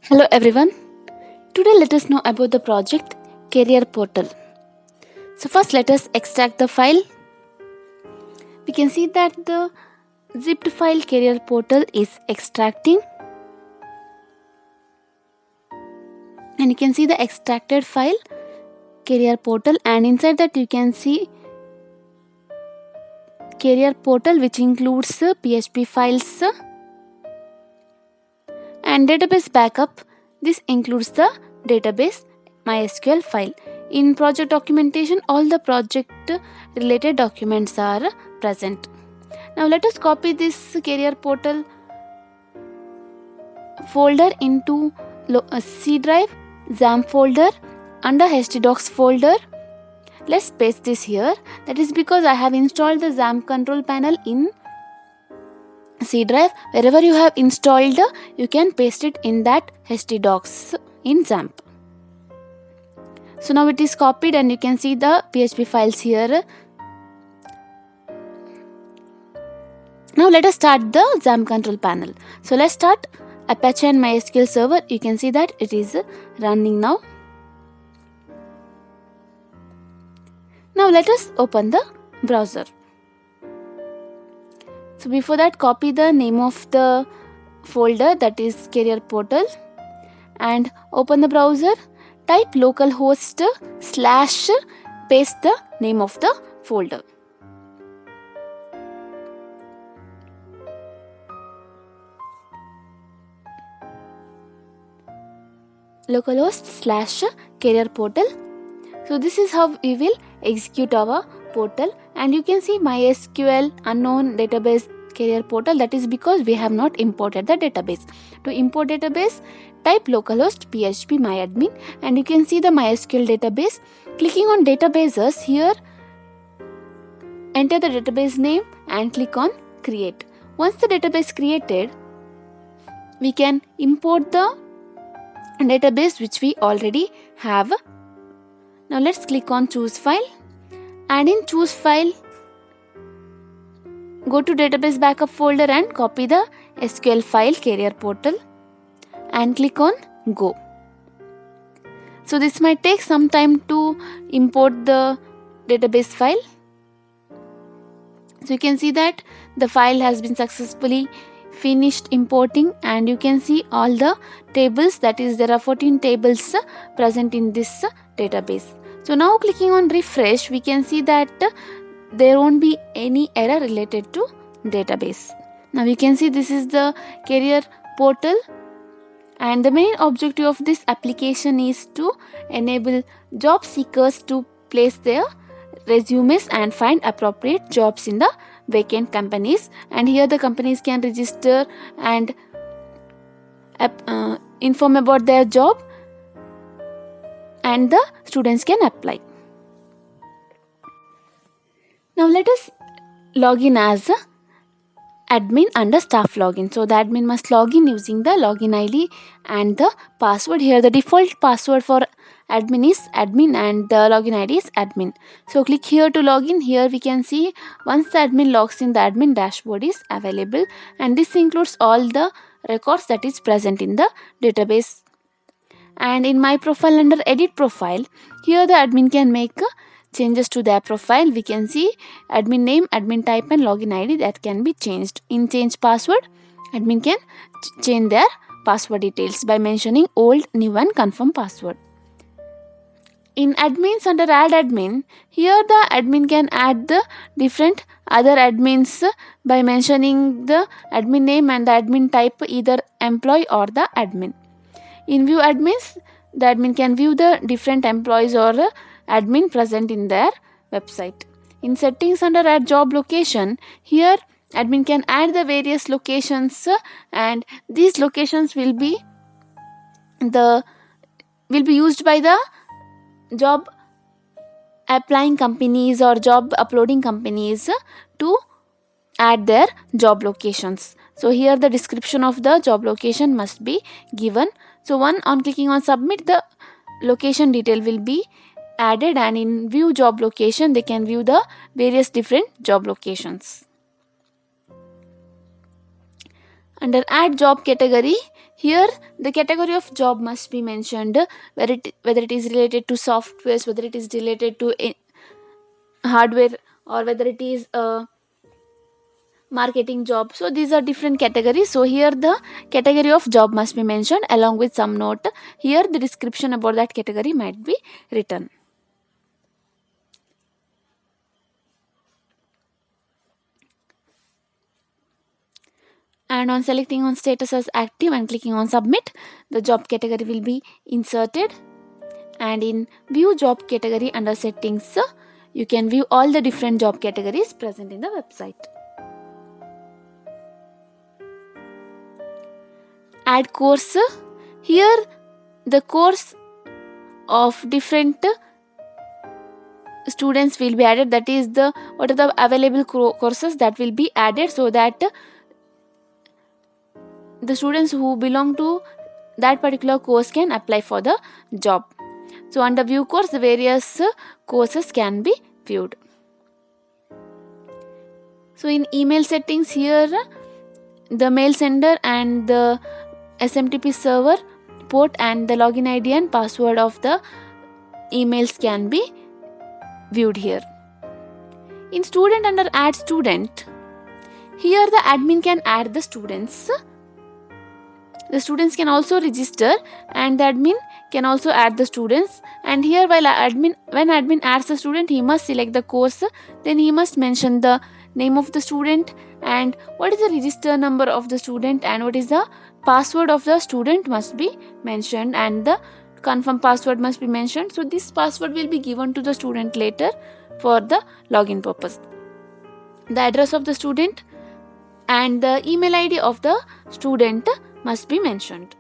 Hello everyone. Today let us know about the project Career Portal. So first let us extract the file. We can see that the zipped file Career Portal is extracting, and you can see the extracted file Career Portal, and inside that you can see Career Portal, which includes PHP files and database backup. This includes the database MySQL file. In project documentation, all the project related documents are present. Now let us copy this Career Portal folder into C drive, XAMPP folder, under htdocs folder. Let's paste this here. That is because I have installed the XAMPP control panel in C drive. Wherever you have installed, you can paste it in that htdocs in XAMPP. So now it is copied and you can see the PHP files here. Now let us start the XAMPP control panel. So let's start Apache and MySQL server. You can see that it is running now. Now let us open the browser. So before that, copy the name of the folder, that is Career Portal, and open the browser. Type localhost / paste the name of the folder. Localhost / Career Portal. So this is how we will execute our portal, and you can see MySQL unknown database Career Portal. That is because we have not imported the database. To import database, type localhost php myadmin, and you can see the MySQL database. Clicking on databases here, enter the database name and click on create. Once the database created, we can import the database which we already have. Now let's click on choose file, and in choose file, go to database backup folder and copy the SQL file Career Portal and click on go. So this might take some time to import the database file. So you can see that the file has been successfully finished importing, and you can see all the tables, that is there are 14 tables present in this database. So now clicking on refresh, we can see that there won't be any error related to database. Now you can see this is the Career Portal, and the main objective of this application is to enable job seekers to place their resumes and find appropriate jobs in the vacant companies, and here the companies can register and inform about their job, and the students can apply. Now let us log in as admin under staff login. So the admin must log in using the login ID and the password. Here the default password for admin is admin and the login ID is admin. So click here to log in. Here we can see once the admin logs in, the admin dashboard is available, and this includes all the records that is present in the database. And in my profile under edit profile, here the admin can make changes to their profile. We can see admin name, admin type and login ID that can be changed. In change password, admin can change their password details by mentioning old, new and confirm password. In admins under add admin, here the admin can add the different other admins by mentioning the admin name and the admin type, either employee or the admin. In view admins, the admin can view the different employees or admin present in their website. In settings under add job location, here admin can add the various locations, and these locations will be used by the job applying companies or job uploading companies to add their job locations. So here the description of the job location must be given. So on clicking on submit, the location detail will be added, and in view job location, they can view the various different job locations. Under add job category, Here the category of job must be mentioned, whether it is related to softwares, whether it is related to hardware, or whether it is a marketing job. So these are different categories. So here the category of job must be mentioned along with some note. Here the description about that category might be written. And on selecting on status as active and clicking on submit, the job category will be inserted. And in view job category under settings, you can view all the different job categories present in the website. Add course. Here the course of different students will be added, that is the what are the available courses that will be added, so that the students who belong to that particular course can apply for the job. So under view course, the various courses can be viewed. So in email settings, here the mail sender and the SMTP server port and the login ID and password of the emails can be viewed here. In student, under add student, here the admin can add the students. The students can also register and the admin can also add the students. And here when admin adds the student, he must select the course, then he must mention the name of the student and what is the register number of the student and what is the password of the student must be mentioned, and the confirm password must be mentioned. So this password will be given to the student later for the login purpose. The address of the student and the email ID of the student must be mentioned.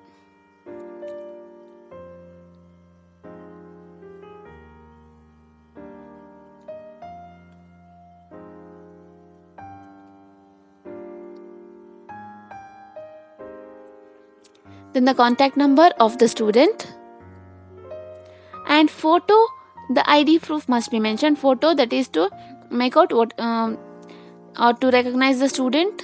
Then the contact number of the student and photo, the ID proof must be mentioned. Photo, that is to make out what or to recognize the student,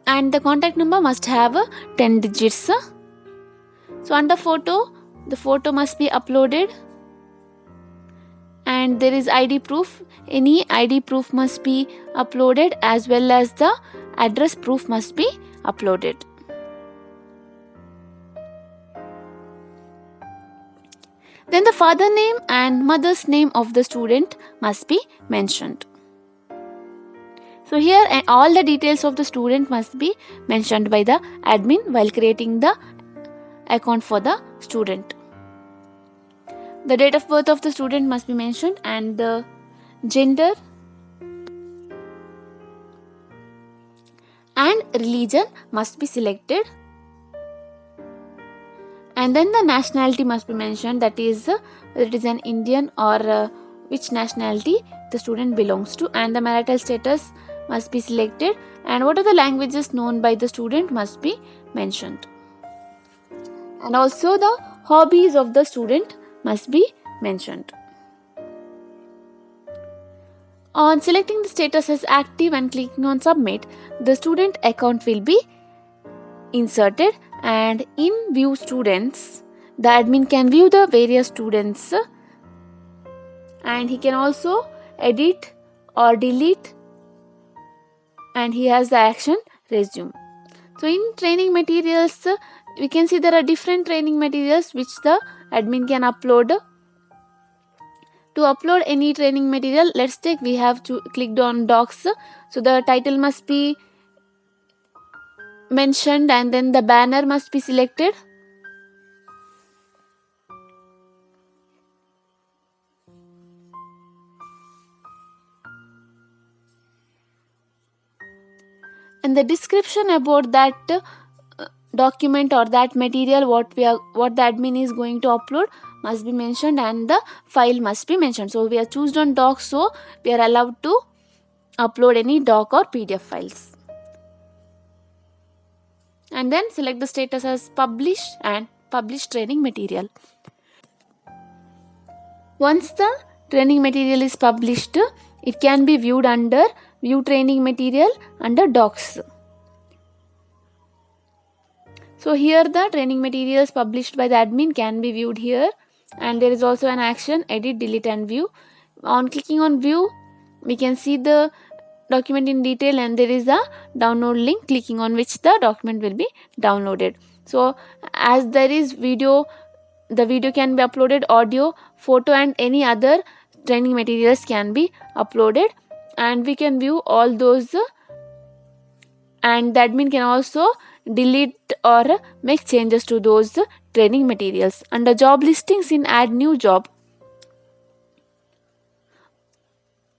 and the contact number must have 10 digits. So under photo, the photo must be uploaded, and there is ID proof. Any ID proof must be uploaded, as well as the address proof must be uploaded. Then the father name and mother's name of the student must be mentioned. So here all the details of the student must be mentioned by the admin while creating the account for the student. The date of birth of the student must be mentioned, and the gender and religion must be selected, and then the nationality must be mentioned, that is whether it is an Indian or which nationality the student belongs to, and the marital status must be selected, and what are the languages known by the student must be mentioned, and also the hobbies of the student must be mentioned. On selecting the status as active and clicking on submit, the student account will be inserted, and in view students, the admin can view the various students, and he can also edit or delete, and he has the action resume. So in training materials, we can see there are different training materials which the admin can upload. To upload any training material, let's take, we have to clicked on docs, so the title must be mentioned and then the banner must be selected. And the description about that document or that material what the admin is going to upload must be mentioned, and the file must be mentioned. So we are chosen on docs, so we are allowed to upload any doc or PDF files. And then select the status as publish and publish training material. Once the training material is published, it can be viewed under view training material under docs. So here the training materials published by the admin can be viewed here, and there is also an action edit, delete and view. On clicking on view, we can see the document in detail, and there is a download link clicking on which the document will be downloaded. So as there is video, the video can be uploaded, audio, photo and any other training materials can be uploaded, and we can view all those, and the admin can also delete or make changes to those training materials. Under job listings in add new job,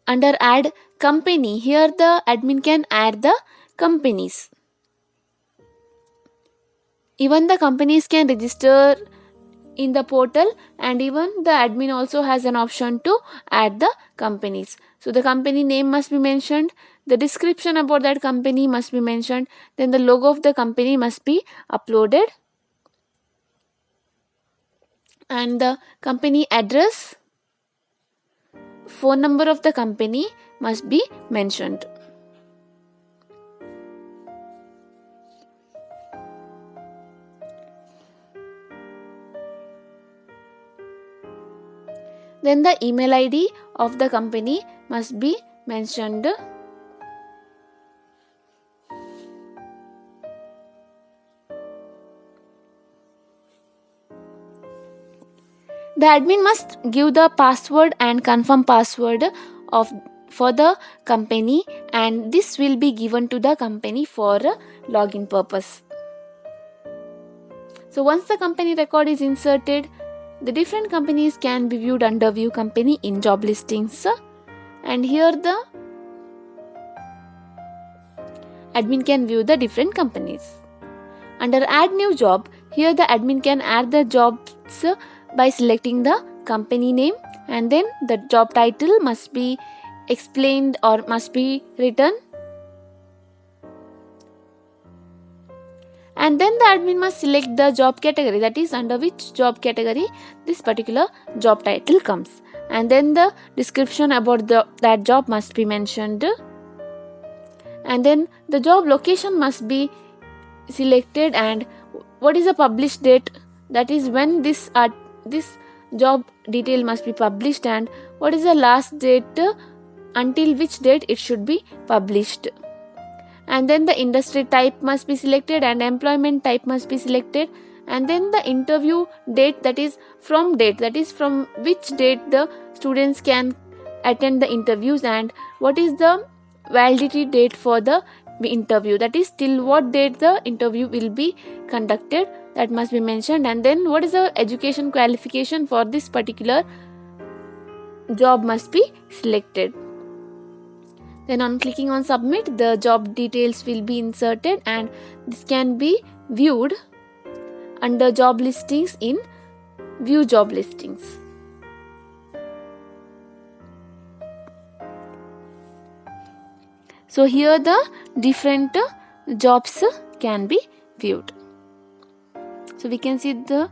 under add company, here the admin can add the companies. Even the companies can register in the portal, and even the admin also has an option to add the companies. So the company name must be mentioned, the description about that company must be mentioned, then the logo of the company must be uploaded, and the company address, phone number of the company must be mentioned. Then the email ID of the company must be mentioned. The admin must give the password and confirm password of for the company, and this will be given to the company for login purpose. So once the company record is inserted, the different companies can be viewed under view company in job listings, and here the admin can view the different companies. Under add new job, here the admin can add the jobs by selecting the company name, and then the job title must be explained or must be written, and then the admin must select the job category, that is under which job category this particular job title comes, and then the description about that job must be mentioned, and then the job location must be selected, and what is the published date, that is when this job detail must be published, and what is the last date until which date it should be published, and then the industry type must be selected and employment type must be selected, and then the interview date, that is from which date the students can attend the interviews, and what is the validity date for the interview, that is till what date the interview will be conducted, that must be mentioned, and then what is the education qualification for this particular job must be selected. Then on clicking on submit, the job details will be inserted, and this can be viewed under job listings in view job listings. So here the different jobs can be viewed. So we can see the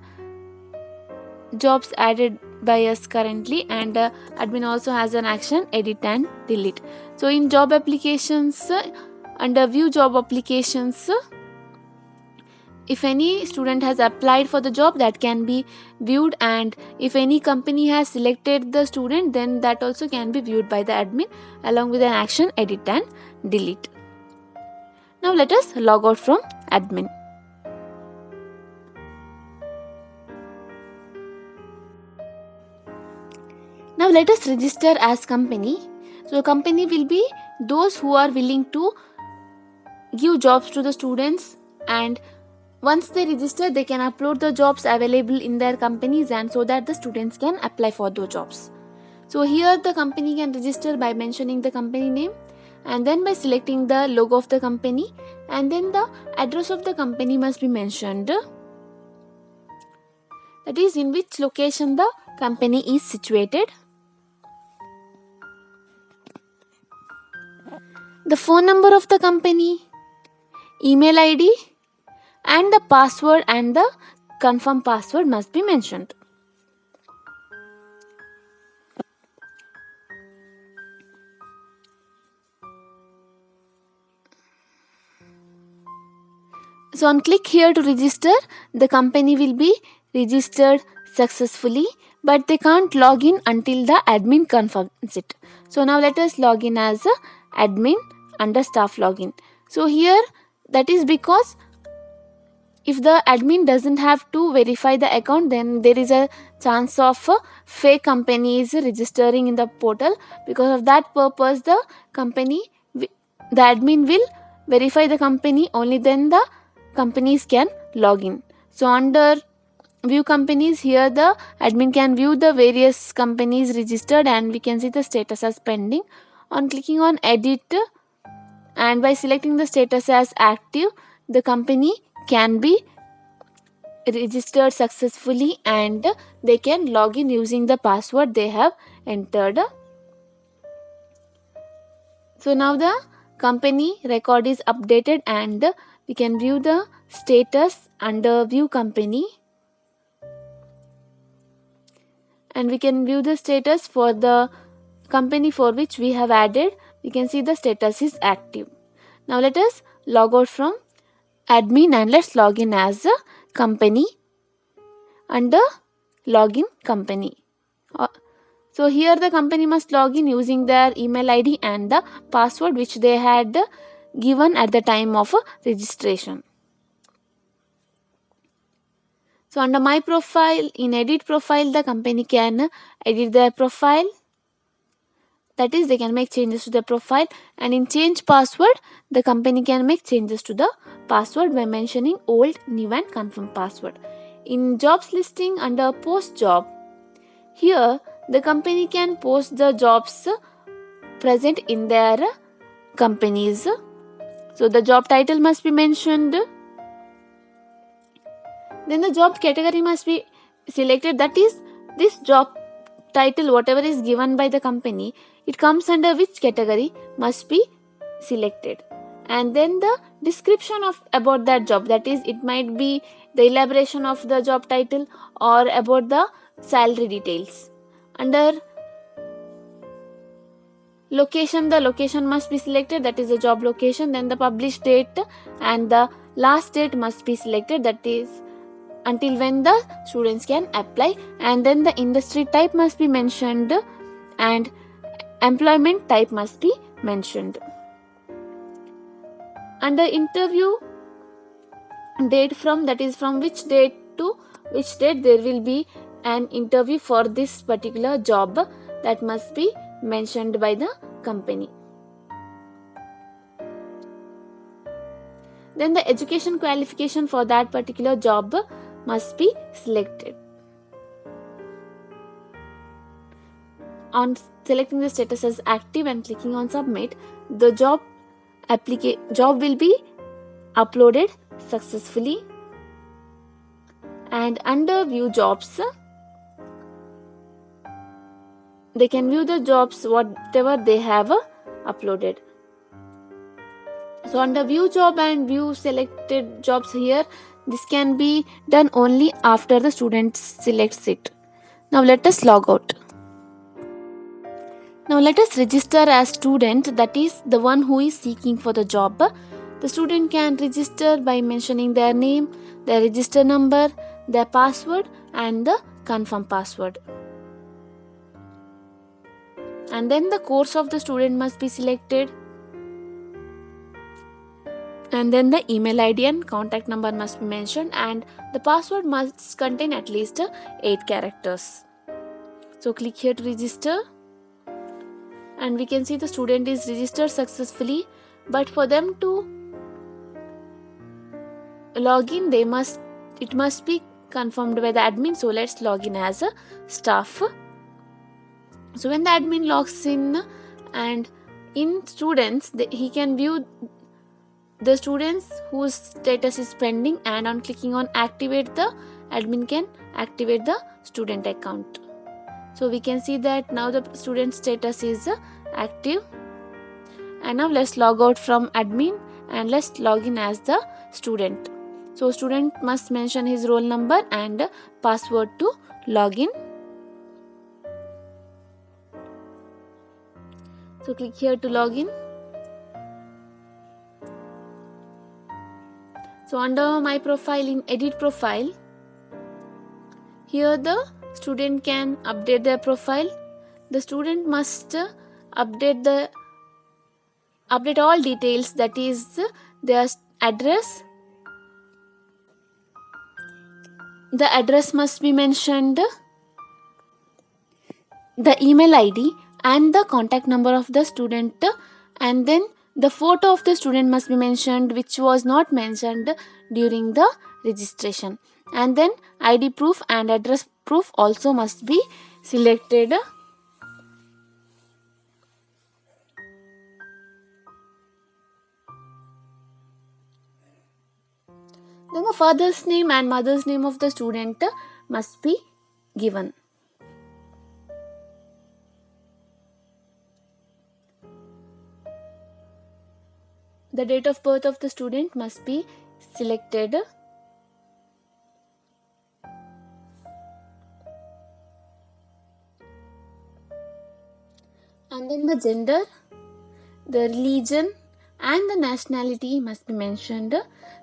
jobs added by us currently, and admin also has an action edit and delete. So in job applications, under view job applications, if any student has applied for the job, that can be viewed, and if any company has selected the student, then that also can be viewed by the admin along with an action edit and delete. Now let us log out from admin. Now let us register as company. So company will be those who are willing to give jobs to the students, and once they register, they can upload the jobs available in their companies, and so that the students can apply for those jobs. So here the company can register by mentioning the company name, and then by selecting the logo of the company, and then the address of the company must be mentioned, that is in which location the company is situated. The phone number of the company, email ID, and the password and the confirm password must be mentioned. So on click here to register, the company will be registered successfully, but they can't log in until the admin confirms it. So now let us log in as a admin under staff login. So here, that is because if the admin doesn't have to verify the account, then there is a chance of fake companies registering in the portal. Because of that purpose, the admin will verify the company, only then the companies can log in. So under view companies, here the admin can view the various companies registered, and we can see the status as pending. On clicking on edit, and by selecting the status as active, the company can be registered successfully and they can log in using the password they have entered. So now the company record is updated, and we can view the status under view company, and we can view the status for the company for which we have added. We can see the status is active. Now let us log out from admin and let's log in as a company under login company. So here the company must log in using their email ID and the password which they had given at the time of registration. So under my profile, in edit profile, the company can edit their profile. That is, they can make changes to the profile, and in change password, the company can make changes to the password by mentioning old, new and confirm password. In jobs listing under post job, here the company can post the jobs present in their companies. So the job title must be mentioned. Then the job category must be selected. That is, this job title, whatever is given by the company, it comes under which category must be selected. And then the description of about that job, that is, it might be the elaboration of the job title or about the salary details. Under location, the location must be selected, that is the job location. Then the published date and the last date must be selected, that is until when the students can apply. And then the industry type must be mentioned and employment type must be mentioned. Under interview date, from that is from which date to which date there will be an interview for this particular job, that must be mentioned by the company. Then the education qualification for that particular job must be selected. On selecting the status as active and clicking on submit, the job will be uploaded successfully. And under view jobs, they can view the jobs whatever they have uploaded. So under view job and view selected jobs, here this can be done only after the student selects it. Now let us log out. Now let us register as student, that is the one who is seeking for the job. The student can register by mentioning their name, their register number, their password and the confirm password. And then the course of the student must be selected. And then the email ID and contact number must be mentioned, and the password must contain at least 8 characters. So click here to register, and we can see the student is registered successfully. But for them to log in, it must be confirmed by the admin. So let's log in as a staff. So when the admin logs in, and in students, he can view the students whose status is pending, and on clicking on activate, the admin can activate the student account. So we can see that now the student status is active. And now let's log out from admin and let's log in as the student. So student must mention his roll number and password to log in. So click here to log in. So under my profile, in edit profile, here the student can update their profile. The student must update all details, that is their address. The address must be mentioned, the email ID and the contact number of the student, and then the photo of the student must be mentioned, which was not mentioned during the registration. And then ID proof and address proof also must be selected. Then the father's name and mother's name of the student must be given. The date of birth of the student must be selected. And then the gender, the religion and the nationality must be mentioned.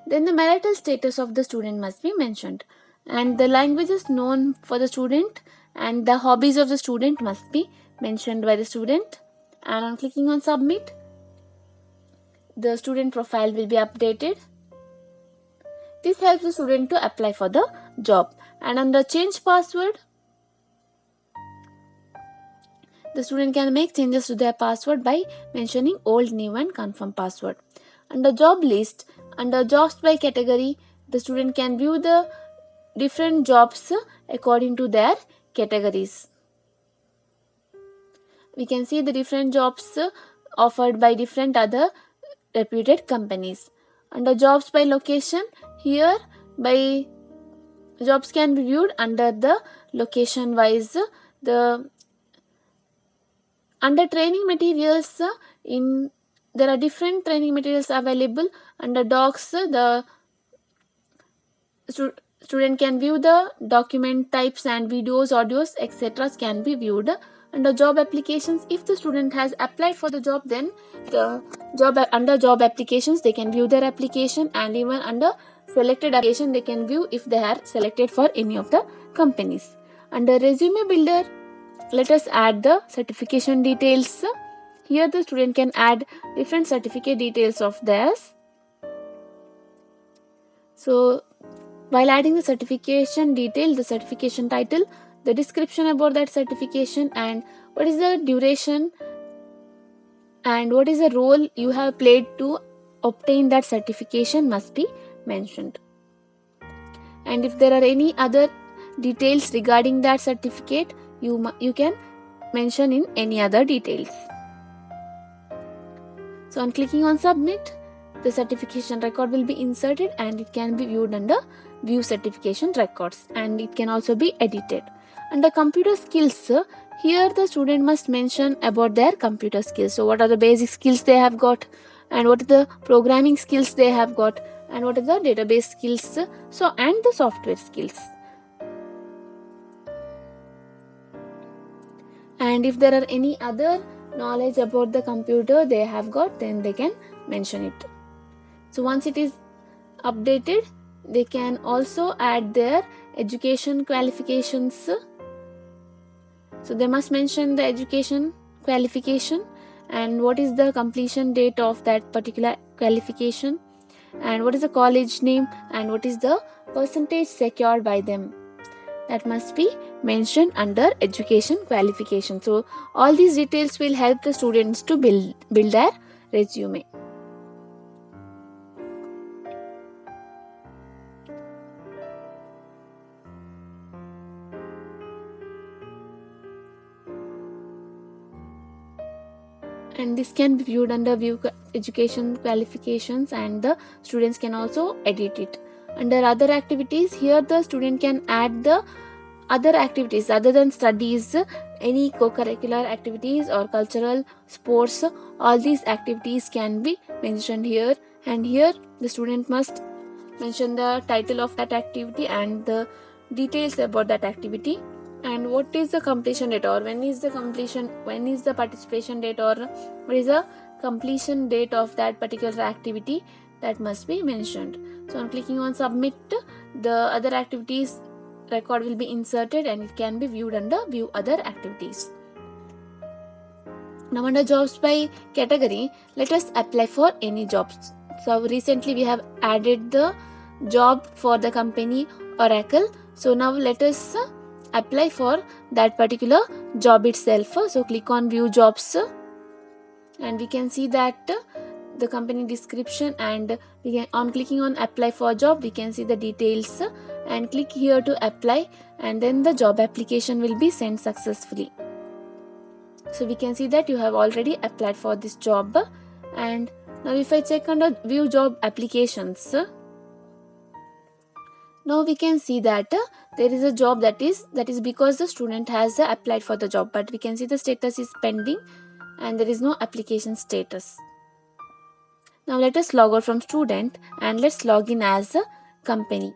Then the marital status of the student must be mentioned. And the languages known for the student and the hobbies of the student must be mentioned by the student. And on clicking on submit, the student profile will be updated. This helps the student to apply for the job. And under change password, the student can make changes to their password by mentioning old, new and confirm password. Under job list, under jobs by category, the student can view the different jobs according to their categories. We can see the different jobs offered by different other reputed companies. Under jobs by location, here by jobs can be viewed under the location wise. The under training materials, there are different training materials available. Under docs, the student can view the document types and videos, audios, etc. can be viewed. Under job applications, if the student has applied for the job, then under job applications they can view their application, and even under selected application they can view if they are selected for any of the companies. Under resume builder, let us add the certification details. Here the student can add different certificate details of theirs. So while adding the certification detail, the certification title, the description about that certification, and what is the duration and what is the role you have played to obtain that certification must be mentioned. And if there are any other details regarding that certificate, you can mention in any other details. So on clicking on submit, the certification record will be inserted and it can be viewed under view certification records, and it can also be edited. Under computer skills, here the student must mention about their computer skills. So what are the basic skills they have got, and what are the programming skills they have got, and what are the database skills, and the software skills. And if there are any other knowledge about the computer they have got, then they can mention it. So once it is updated, they can also add their education qualifications. So they must mention the education qualification and what is the completion date of that particular qualification, and what is the college name, and what is the percentage secured by them. That must be mentioned under education qualification. So all these details will help the students to build their resume. And this can be viewed under view education qualifications, and the students can also edit it. Under other activities, here the student can add the other activities other than studies, any co-curricular activities or cultural, sports, all these activities can be mentioned here. And here the student must mention the title of that activity and the details about that activity, and what is the completion date, or when is the participation date, or what is the completion date of that particular activity. that must be mentioned. So on clicking on submit, the other activities record will be inserted and it can be viewed under view other activities. Now under jobs by category, let us apply for any jobs. So recently we have added the job for the company Oracle. So now let us apply for that particular job itself. So click on view jobs and we can see that the company description, and on clicking on apply for job we can see the details and click here to apply, and then the job application will be sent successfully. So we can see that you have already applied for this job. And now if I check under view job applications, now we can see that there is a job that is because the student has applied for the job, but we can see the status is pending and there is no application status. Now let us log out from student and let's log in as a company.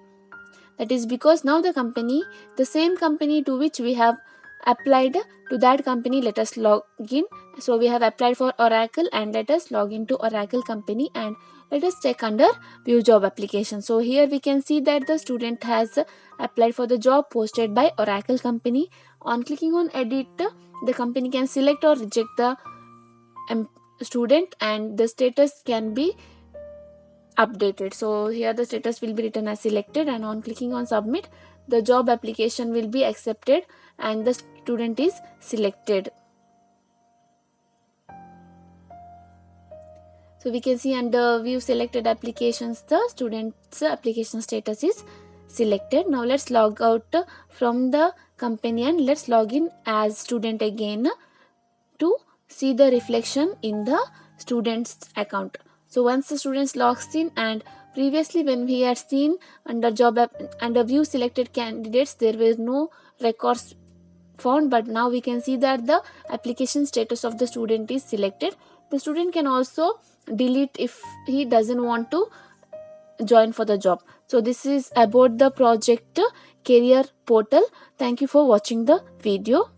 That is because now the same company to which we have applied, to that company let us log in. So we have applied for Oracle and let us log into Oracle company and let us check under view job application. So here we can see that the student has applied for the job posted by Oracle company. On clicking on edit, the company can select or reject the student and the status can be updated. So here the status will be written as selected, and on clicking on submit the job application will be accepted and the student is selected. So we can see under view selected applications the student's application status is selected. Now let's log out from the company and let's log in as student again to see the reflection in the student's account. So once the student logs in, and previously when we had seen under under view selected candidates there were no records found, but now we can see that the application status of the student is selected. The student can also delete if he doesn't want to join for the job. So this is about the project career portal. Thank you for watching the video.